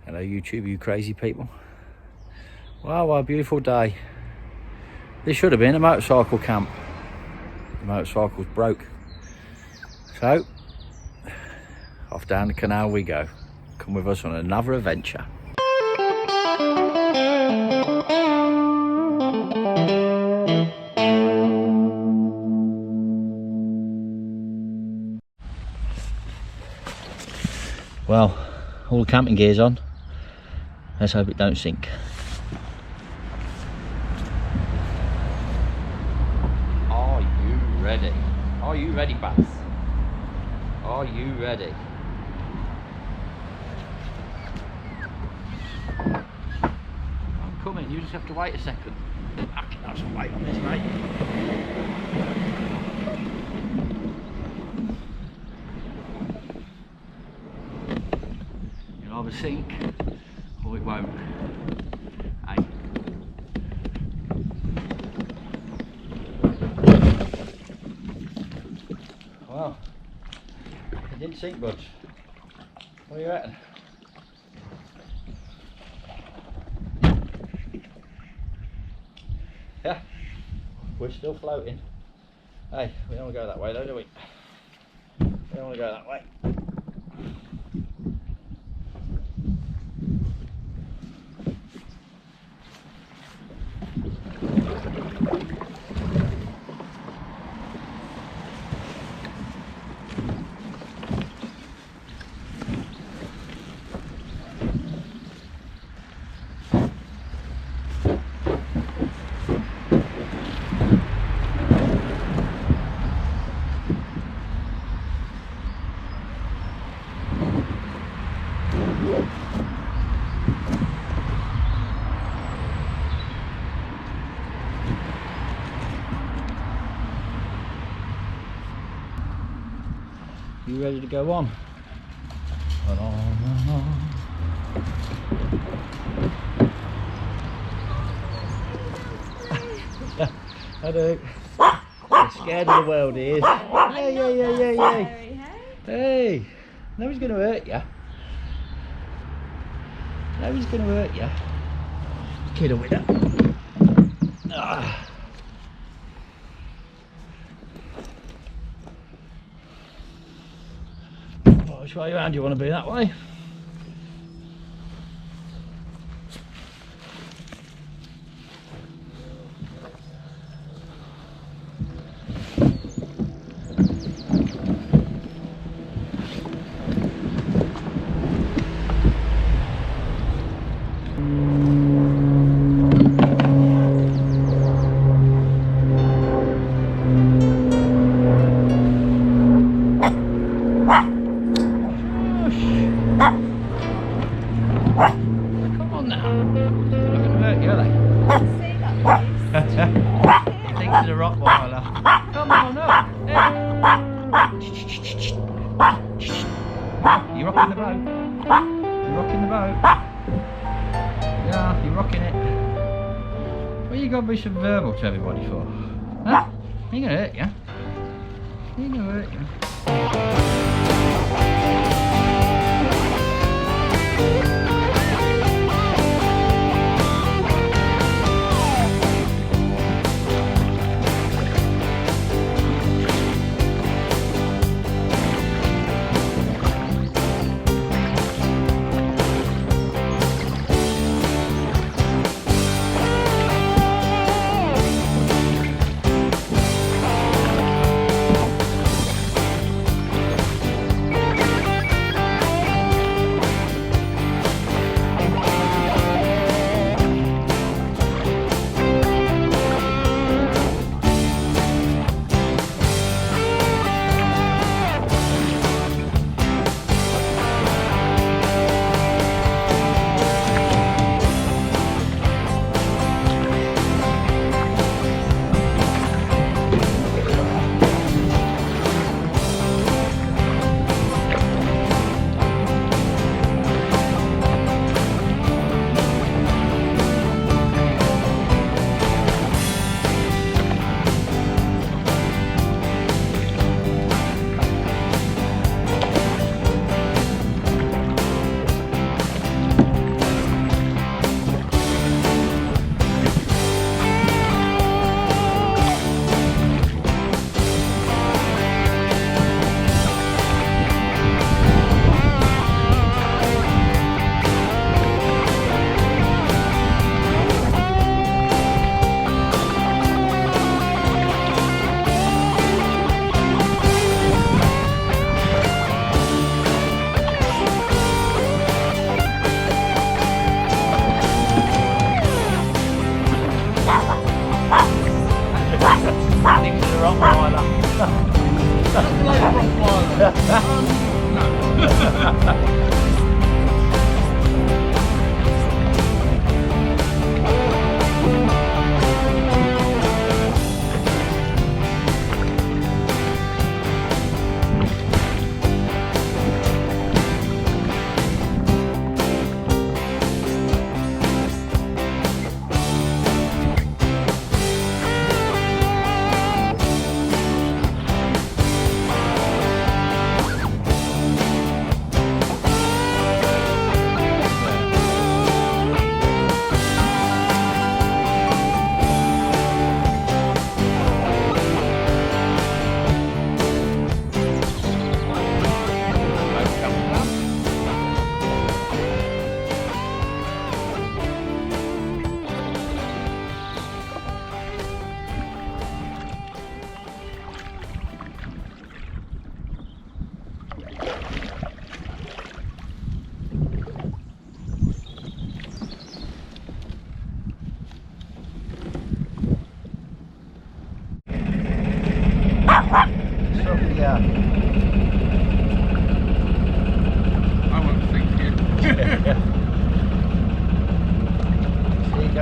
Hello YouTube, you crazy people. Wow, what a beautiful day. This should have been a motorcycle camp. The motorcycle's broke. So, off down the canal we go. Come with us on another adventure. Well, all the camping gear's on. Let's hope it don't sink. Are you ready? Are you ready, Bats? Are you ready? I'm coming, you just have to wait a second. I can have some weight on this, mate. You'll either sink or it won't. Hey. Well, it didn't sink much. What do you reckon? Yeah, we're still floating. Hey, we don't want to go that way though, do we? We don't want to go that way. You ready to go on? Yeah, I do. I'm scared of the world, he is. Hey. Hey, nobody's going to hurt you. Nobody's going to hurt you. Kid a winner. Which way around do you want to be? That way? You rocking the boat? You rocking the boat? Yeah, you're rocking it. What you got to be so verbal to everybody for? Huh? Ain't gonna hurt you. Ain't gonna hurt you.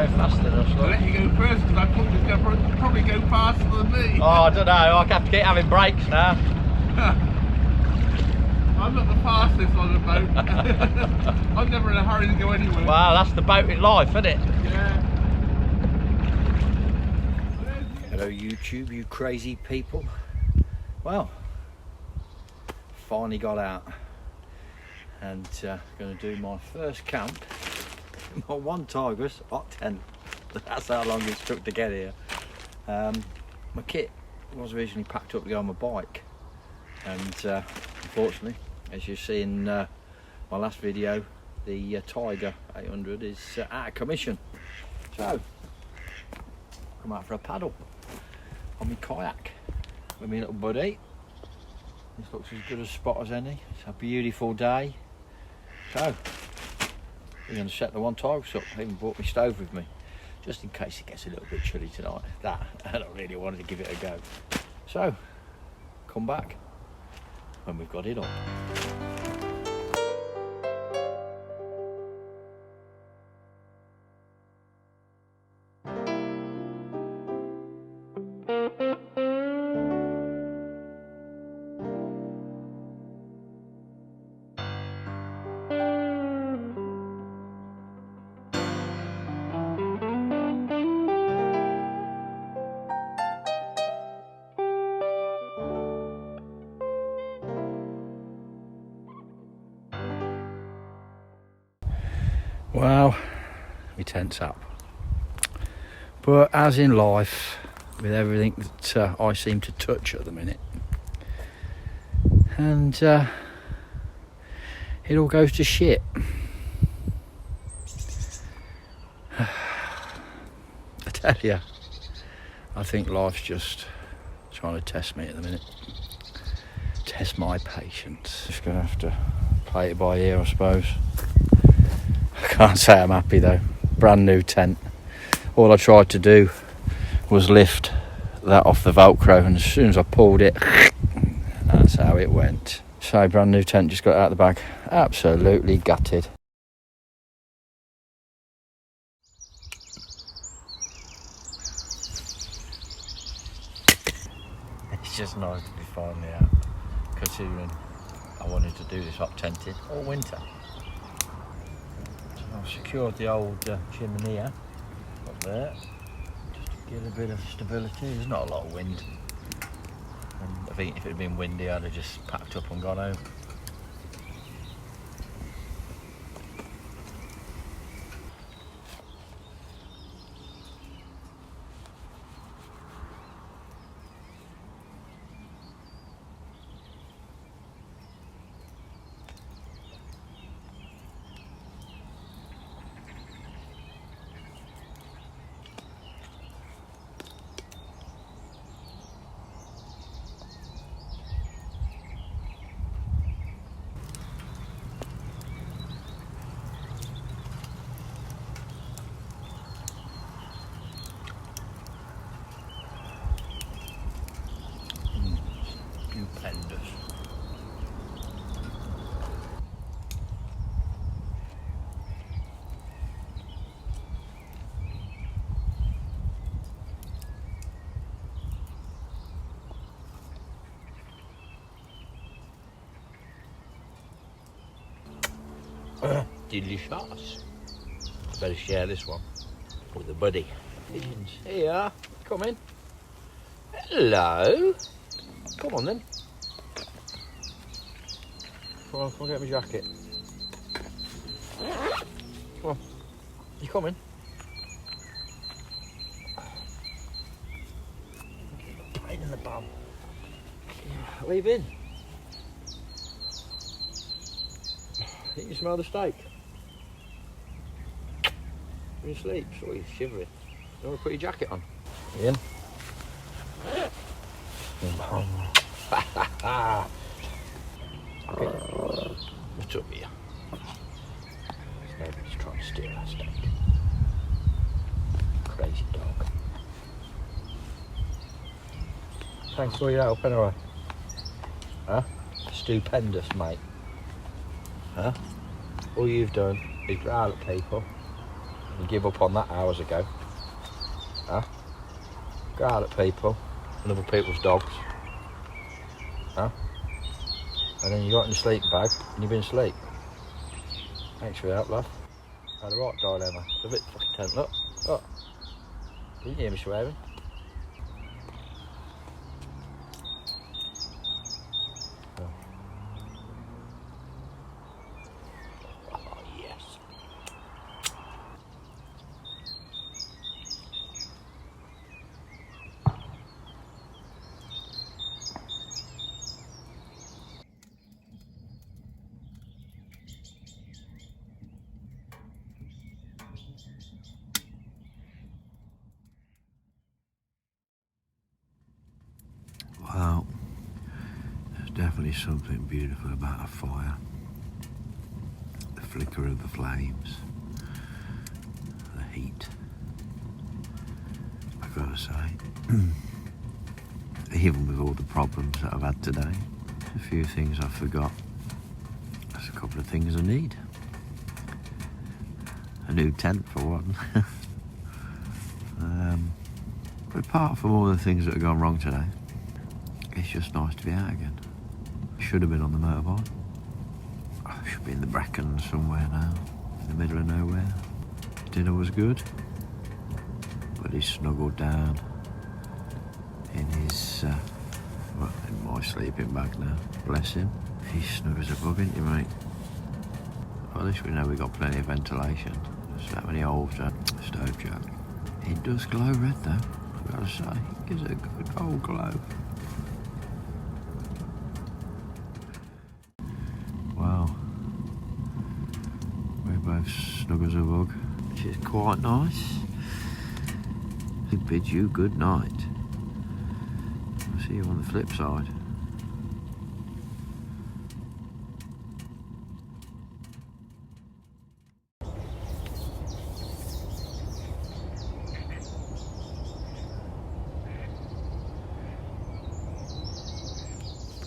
going faster than us. I'll let you go first because I thought you'd probably go faster than me. Oh, I don't know. I have to keep having brakes now. I'm not the fastest on the boat. I'm never in a hurry to go anywhere. Wow, that's the boat in life, isn't it? Yeah. Hello YouTube, you crazy people. Well, finally got out and going to do my first camp. My Onetigris hot tent. That's how long it took to get here. My kit was originally packed up to go on my bike, and unfortunately, as you see in my last video, the Tiger 800 is out of commission. So, come out for a paddle on my kayak with my little buddy. This looks as good a spot as any. It's a beautiful day. So, we're going to set the Onetigris up. I even brought my stove with me, just in case it gets a little bit chilly tonight. That, I don't really wanted to give it a go. So, come back when we've got it up. Well, my tent's up. But as in life, with everything that I seem to touch at the minute, and it all goes to shit. I tell you, I think life's just trying to test me at the minute. Test my patience. Just gonna have to play it by ear, I suppose. I can't say I'm happy though. Brand new tent. All I tried to do was lift that off the Velcro, and as soon as I pulled it, that's how it went. So brand new tent just got out of the bag. Absolutely gutted. It's just nice to be finally out, considering I wanted to do this hot tenting all winter. I've secured the old chimney up there, just to get a bit of stability. There's not a lot of wind, and I think if it had been windy I'd have just packed up and gone home. Stupendous. Delicious. I better share this one with a buddy. Pigeons. Here you are. Come in. Hello. Come on then. Come on, get my jacket. Come on. You coming? Pain in the bum. Leave in. Think you smell the steak? You're asleep, so you're shivering. You want to put your jacket on? Ian? What's up here? Nobody's trying to steal our steak. Crazy dog. Thanks for your help anyway. Huh? Stupendous, mate. Huh? All you've done is growl at people You give up on that hours ago. Huh? Go out at people and other people's dogs. Huh? And then you got in the sleeping bag and you've been asleep. Thanks for your help, love. Had a right dilemma. A bit fucking tent, look. Look. Did you hear me swearing? Oh, yes. Well, there's definitely something beautiful about a fire. The flicker of the flames, the heat. I've got to say, even with all the problems that I've had today, a few things I forgot. There's a couple of things I need. A new tent for one. But apart from all the things that have gone wrong today, it's just nice to be out again. Should have been on the motorbike. I should be in the bracken somewhere now, in the middle of nowhere. Dinner was good, but he's snuggled down in his, well, in my sleeping bag now. Bless him. He's snug as a bug, ain't you, mate? Well, at least we know we got plenty of ventilation. There's that many holes at stove jack. It does glow red though, I've got to say. It gives it a good old glow. Wow. We're both snug as a bug, which is quite nice. I bid you good night. I'll see you on the flip side.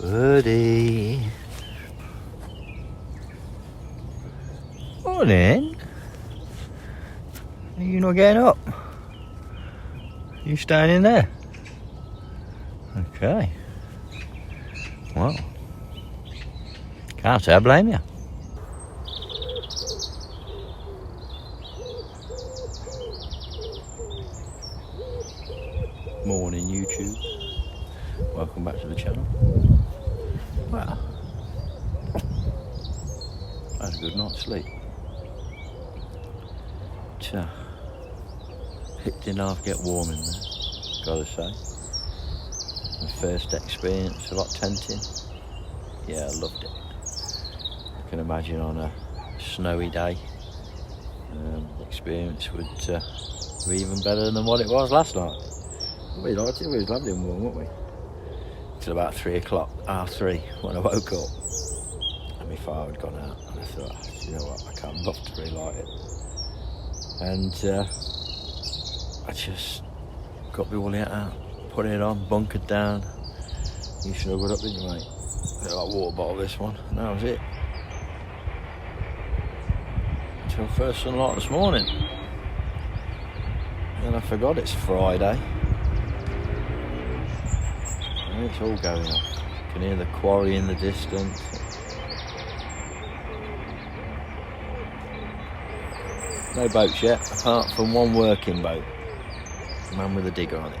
Buddy. Morning. Are you not getting up? You staying in there? Okay. Well, can't say I blame you. Morning, YouTube. Welcome back to the channel. Well, I had a good night's sleep. It didn't half get warm in there, gotta say. My first experience of like tenting. Yeah, I loved it. I can imagine on a snowy day, the experience would be even better than what it was last night. We liked it, we was lovely and warm, weren't we? Till about 3 o'clock, 3:30, when I woke up. And my fire had gone out, and I thought, you know what, I can't bother to relight it. And I just got my wallet out, put it on, bunkered down. You snuggled up, didn't you, mate? Bit like water bottle, this one, and that was it. Until first sunlight this morning. Then I forgot it's Friday. And it's all going off. You can hear the quarry in the distance. No boats yet, apart from one working boat. A man with a digger on it.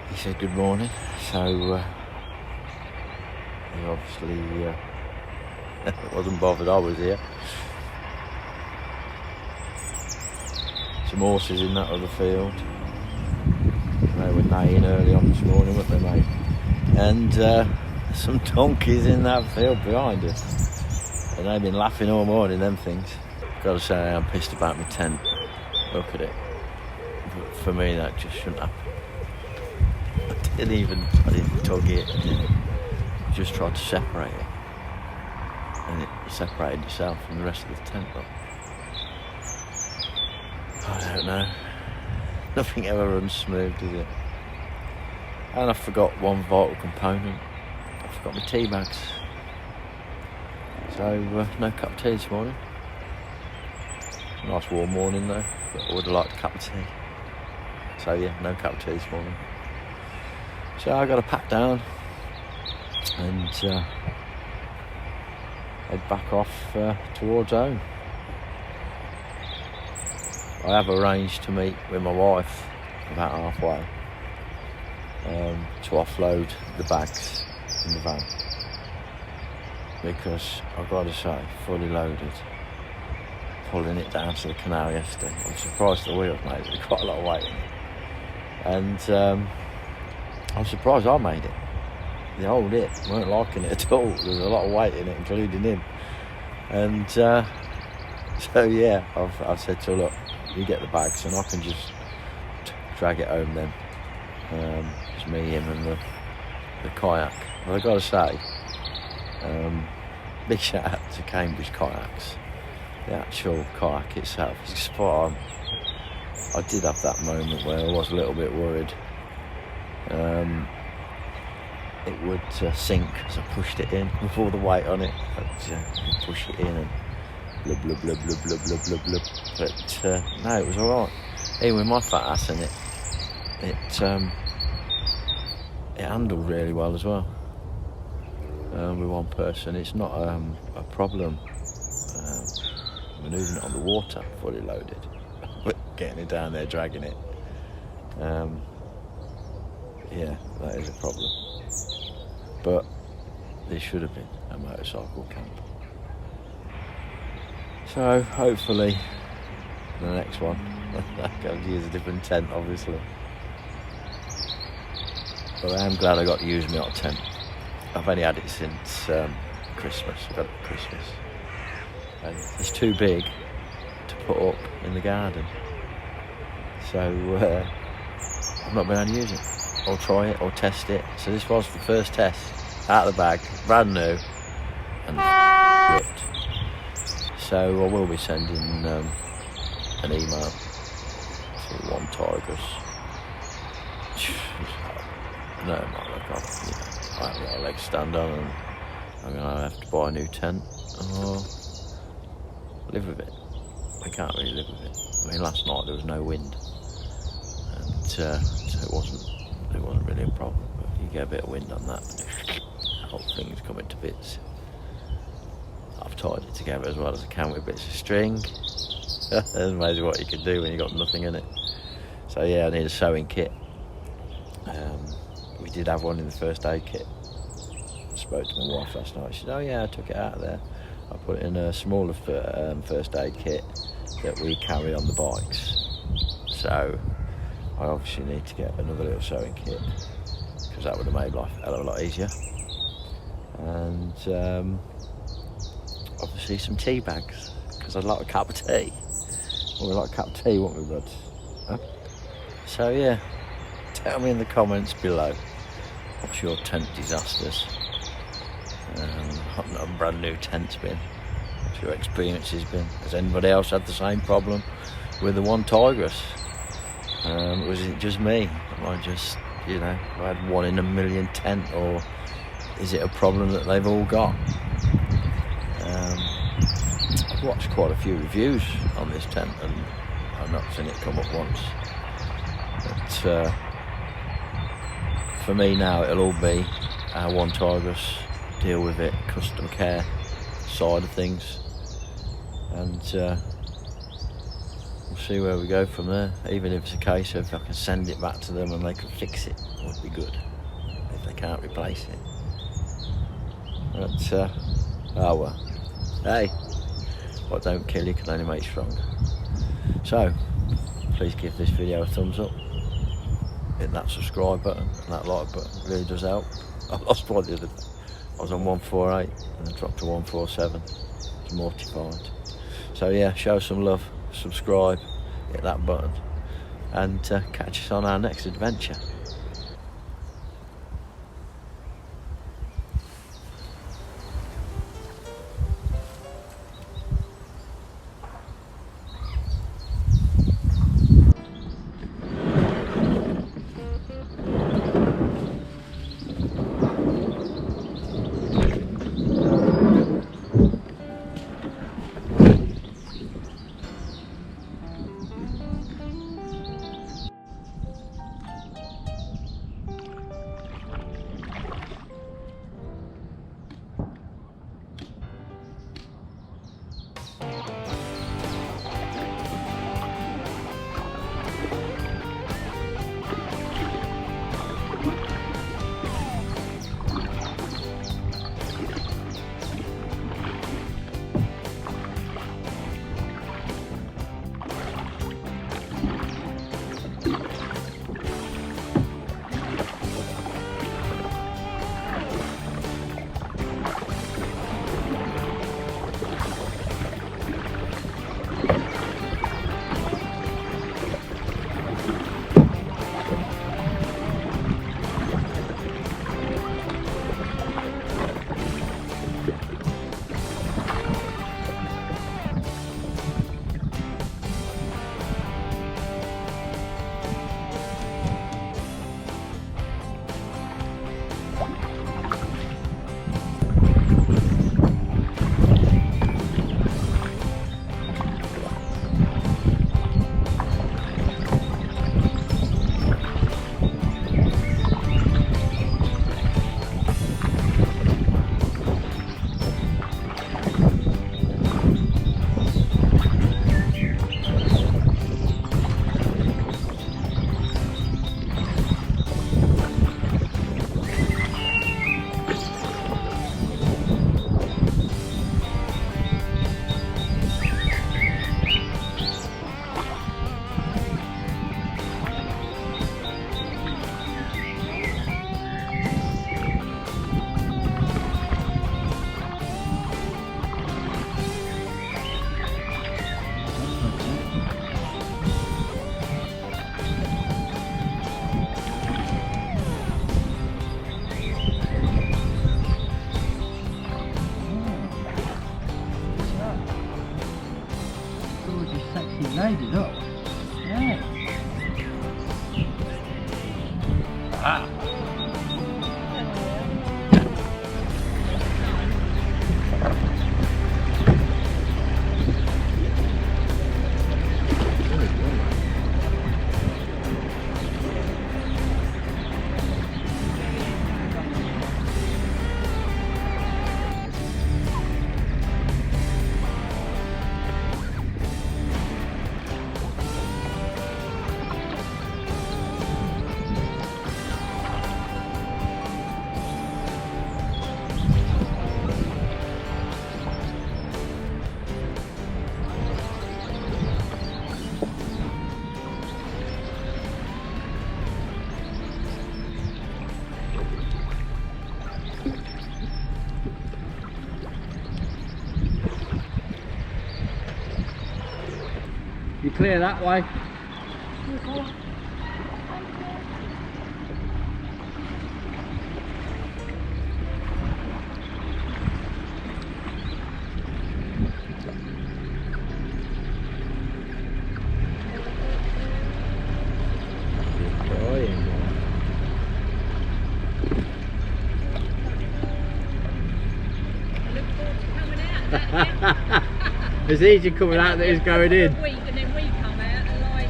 He said good morning, so he obviously wasn't bothered I was here. Some horses in that other field. They were neighing early on this morning, weren't they, mate? And some donkeys in that field behind us. And they've been laughing all morning, them things. Gotta say, I'm pissed about my tent. Look at it. But for me, that just shouldn't happen. I didn't tug it. I just tried to separate it. And it separated itself from the rest of the tent. But I don't know. Nothing ever runs smooth, does it? And I forgot one vital component. I forgot my tea bags. So, no cup of tea this morning. Nice warm morning though, but I would have liked a cup of tea. So yeah, no cup of tea this morning. So I got to pack down and head back off towards home. I have arranged to meet with my wife about halfway to offload the bags in the van, because I've got to say, fully loaded, pulling it down to the canal yesterday, I'm surprised the wheels made it. There's quite a lot of weight in it, and I'm surprised I made it. The old it weren't liking it at all. There was a lot of weight in it, including him, and so yeah, I've said to her, look, you get the bags and I can just drag it home then. It's me, him and the kayak. But I've got to say, big shout out to Cambridge Kayaks. The actual kayak itself is spot on. I did have that moment where I was a little bit worried it would sink as I pushed it in with all the weight on it. I'd push it in and blub blub blub blub blub blub blub blub. But no, it was alright. Even with my fat ass in it, it handled really well as well. With one person, it's not a problem manoeuvring it on the water fully loaded, but getting it down there, dragging it, yeah, that is a problem. But this should have been a motorcycle camp. So hopefully the next one I can use a different tent, obviously. But I am glad I got to use my hot tent. I've only had it since Christmas. I got it for Christmas, and it's too big to put up in the garden. So I've not been able to use it, or try it, or test it. So this was the first test, out of the bag, brand new, and ripped. So I will be sending an email to Onetigris. No, I haven't got a leg to stand on, and I'm going to have to buy a new tent or live with it. I can't really live with it. I mean, last night there was no wind, and so it wasn't really a problem. But you get a bit of wind on that, the whole thing's coming to bits. I've tied it together as well as I can with bits of string. That's amazing what you can do when you've got nothing in it. So yeah, I need a sewing kit. We did have one in the first aid kit. I spoke to my wife last night. She said, oh yeah, I took it out of there. I put it in a smaller first aid kit that we carry on the bikes. So I obviously need to get another little sewing kit, because that would have made life a hell of a lot easier. And obviously some tea bags, because I'd like a cup of tea. Well, we like a cup of tea, won't we, bud? Huh? So yeah, tell me in the comments below, what's your tent disasters? What a brand new tent's been? What's your experiences been? Has anybody else had the same problem with the Onetigris? Was it just me? Am I just, I had one in a million tent, or is it a problem that they've all got? I've watched quite a few reviews on this tent, and I've not seen it come up once. But for me now, it'll all be our Onetigris, deal with it, custom care side of things, and we'll see where we go from there. Even if it's a case of I can send it back to them and they can fix it, would be good, if they can't replace it. But oh well, hey, what don't kill you can only make you stronger. So please give this video a thumbs up, hit that subscribe button and that like button, it really does help. I lost one the other day. I was on 148 and I dropped to 147. I was mortified. So yeah, show some love, subscribe, hit that button, and catch us on our next adventure. sexy lady, look. Yeah. Ah. You clear that way. It's easier coming out than it's going in. A week and then we come out and like,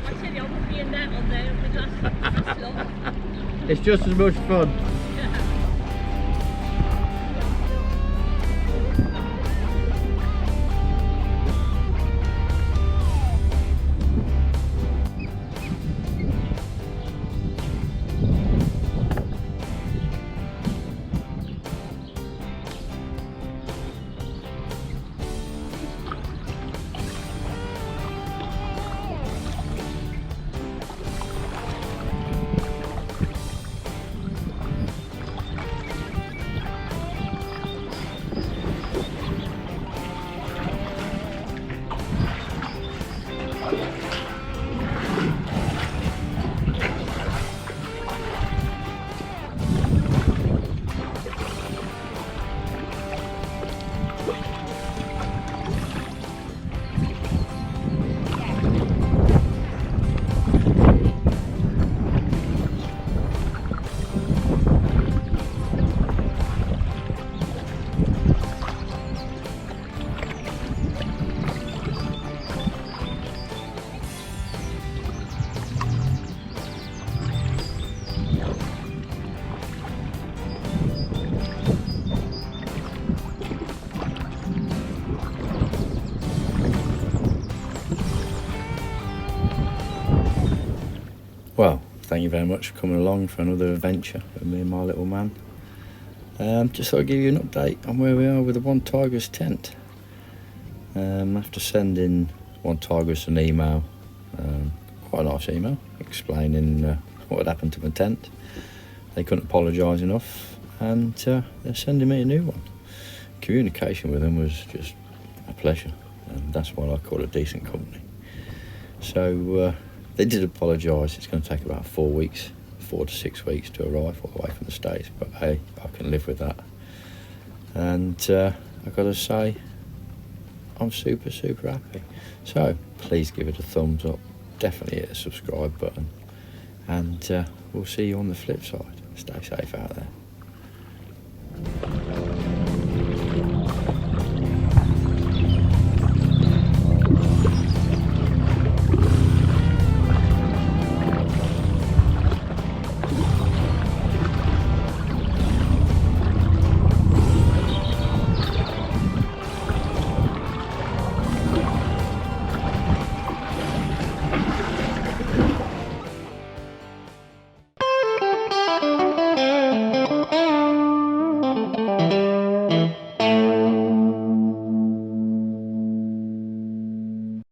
I tell you, I wouldn't be in that on there with us lot. It's just as much fun. Well, thank you very much for coming along for another adventure with me and my little man. Just thought I'd give you an update on where we are with the Onetigris tent. After sending Onetigris an email, quite a nice email, explaining what had happened to my tent. They couldn't apologise enough, and they're sending me a new one. Communication with them was just a pleasure, and that's what I call a decent company. So they did apologise. It's going to take about 4 to 6 weeks to arrive all the way from the States, but hey, I can live with that. And I've got to say, I'm super happy. So please give it a thumbs up, definitely hit the subscribe button, and we'll see you on the flip side. Stay safe out there.